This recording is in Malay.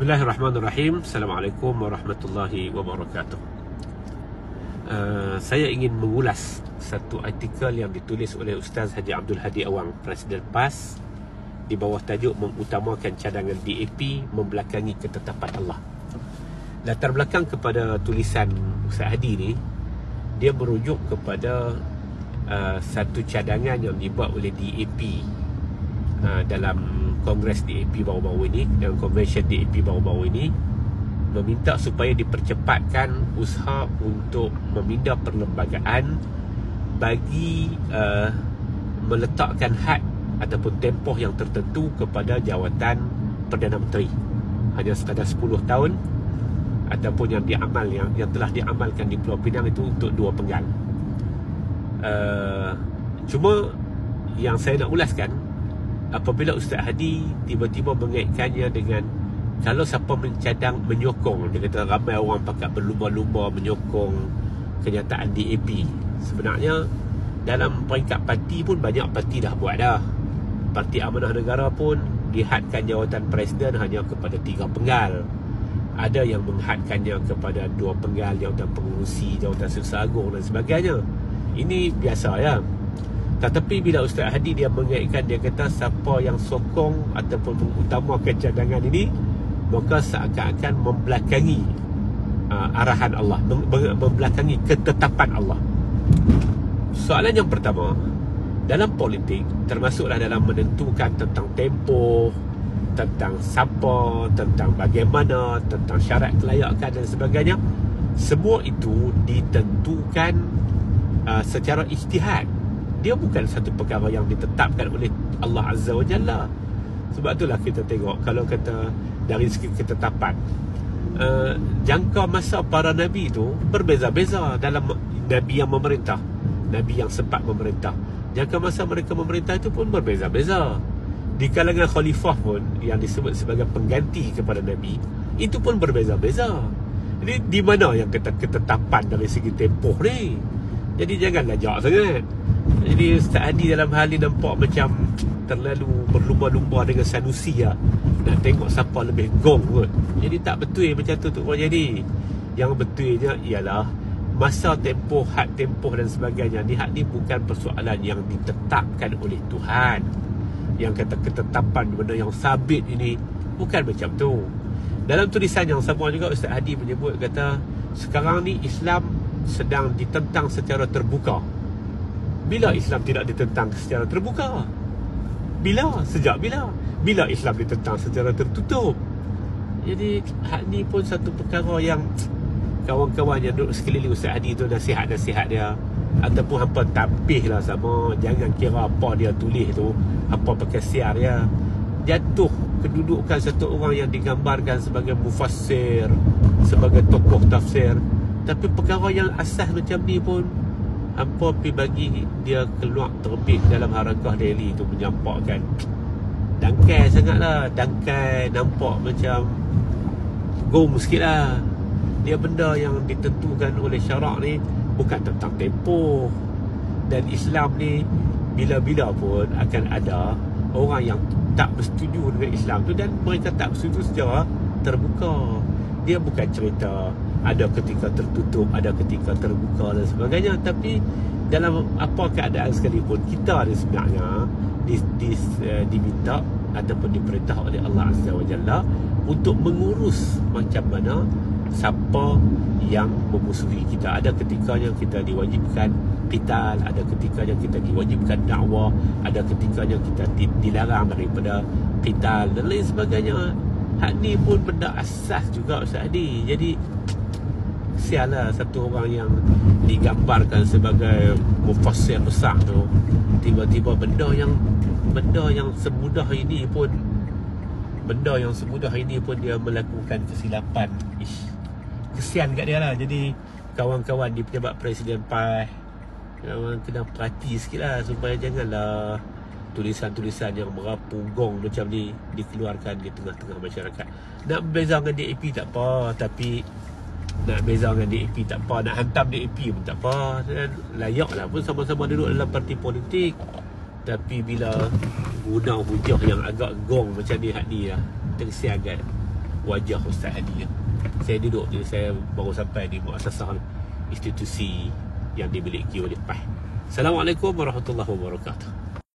Bismillahirrahmanirrahim. Assalamualaikum warahmatullahi wabarakatuh. Saya ingin mengulas satu artikel yang ditulis oleh Ustaz Haji Abdul Hadi Awang, Presiden PAS, di bawah tajuk mengutamakan cadangan DAP membelakangi ketetapan Allah. Latar belakang kepada tulisan Ustaz Hadi ni, dia merujuk kepada satu cadangan yang dibuat oleh DAP dalam Kongres DAP baru-baru ini, dalam Convention DAP baru-baru ini, meminta supaya dipercepatkan usaha untuk memindah perlembagaan bagi meletakkan had ataupun tempoh yang tertentu kepada jawatan Perdana Menteri. Hanya sekadar 10 tahun ataupun yang telah diamalkan di Pulau Pinang itu untuk 2 penggal. Cuma yang saya nak ulaskan, apabila Ustaz Hadi tiba-tiba mengaitkannya dengan kalau siapa menyokong, dia kata ramai orang pakat berlumba-lumba menyokong kenyataan DAP. Sebenarnya dalam peringkat parti pun banyak parti dah buat dah. Parti Amanah Negara pun dihadkan jawatan presiden hanya kepada 3 penggal. Ada yang menghadkannya kepada 2 penggal, jawatan pengurusi, jawatan Suksa Agung dan sebagainya. Ini biasa ya. Tetapi bila Ustaz Hadi dia mengaitkan, dia kata siapa yang sokong ataupun mengutamakan cadangan ini, maka seakan-akan membelakangi arahan Allah, membelakangi ketetapan Allah. Soalan yang pertama, dalam politik, termasuklah dalam menentukan tentang tempoh, tentang siapa, tentang bagaimana, tentang syarat kelayakan dan sebagainya, semua itu ditentukan secara ijtihad. Dia bukan satu perkara yang ditetapkan oleh Allah Azza wa Jalla. Sebab itulah kita tengok, kalau kata dari segi ketetapan, jangka masa para Nabi itu berbeza-beza. Dalam Nabi yang memerintah, Nabi yang sempat memerintah, jangka masa mereka memerintah itu pun berbeza-beza. Di kalangan khalifah pun, yang disebut sebagai pengganti kepada Nabi, itu pun berbeza-beza. Jadi di mana yang ketetapan dari segi tempoh ni? Jadi janganlah jauh sangat. Jadi Ustaz Hadi dalam hal ni nampak macam terlalu berlumba-lumba dengan Sanusi lah, nak tengok siapa lebih gong kot. Jadi tak betul macam tu orang jadi. Yang betulnya ialah masa tempoh, had tempoh dan sebagainya. Had ni bukan persoalan yang ditetapkan oleh Tuhan. Yang kata ketetapan benda yang sabit ini, bukan macam tu. Dalam tulisan yang sama juga Ustaz Hadi menyebut, kata sekarang ni Islam sedang ditentang secara terbuka. Bila Islam tidak ditentang secara terbuka? Bila? Sejak bila? Bila Islam ditentang secara tertutup? Jadi hak ni pun satu perkara yang kawan-kawan yang duduk sekeliling Ustaz Hadi tu, nasihat-nasihat dia, ataupun hampa tapih lah sama. Jangan kira apa dia tulis tu, apa pakai siar dia. Jatuh kedudukan satu orang yang digambarkan sebagai mufassir, sebagai tokoh tafsir, tapi perkara yang asas macam ni pun hampa pergi bagi dia keluar terbit dalam Harakah Daily tu, menyampakkan dangkai sangatlah. Dangkai nampak macam gong sikit lah. Dia benda yang ditentukan oleh syarak ni bukan tentang tempoh. Dan Islam ni bila-bila pun akan ada orang yang tak bersetuju dengan Islam tu, dan mereka tak bersetuju secara terbuka. Dia bukan cerita ada ketika tertutup, ada ketika terbuka dan sebagainya. Tapi dalam apa keadaan sekalipun, kita ni sebenarnya diminta ataupun diperintah oleh Allah Azza wa Jalla untuk mengurus macam mana siapa yang memusuhi kita. Ada ketikanya kita diwajibkan qital, ada ketikanya kita diwajibkan dakwah, ada ketikanya kita dilarang daripada qital dan lain sebagainya. Hak ni pun benda asas juga Ustaz Hadi. Jadi sialah satu orang yang digambarkan sebagai mufassir besar tu, tiba-tiba benda yang semudah ini pun dia melakukan kesilapan. Kesian kat dia lah. Jadi kawan-kawan di pejabat Presiden PAS kena perhati sikit lah, supaya janganlah tulisan-tulisan yang merapu gong macam ni dikeluarkan di tengah-tengah masyarakat. Nak berbeza dengan DAP tak apa, tapi nak beza dengan DAP tak apa, nak hantam DAP pun tak apa. Dan layaklah pun sama-sama duduk dalam parti politik. Tapi bila guna hujah yang agak gong macam ni, hak ni lah, tersiagat. wajah Ustaz Hadi. Saya duduk ni, saya baru sampai di muasasah institusi yang dimiliki oleh PAH. Assalamualaikum warahmatullahi wabarakatuh.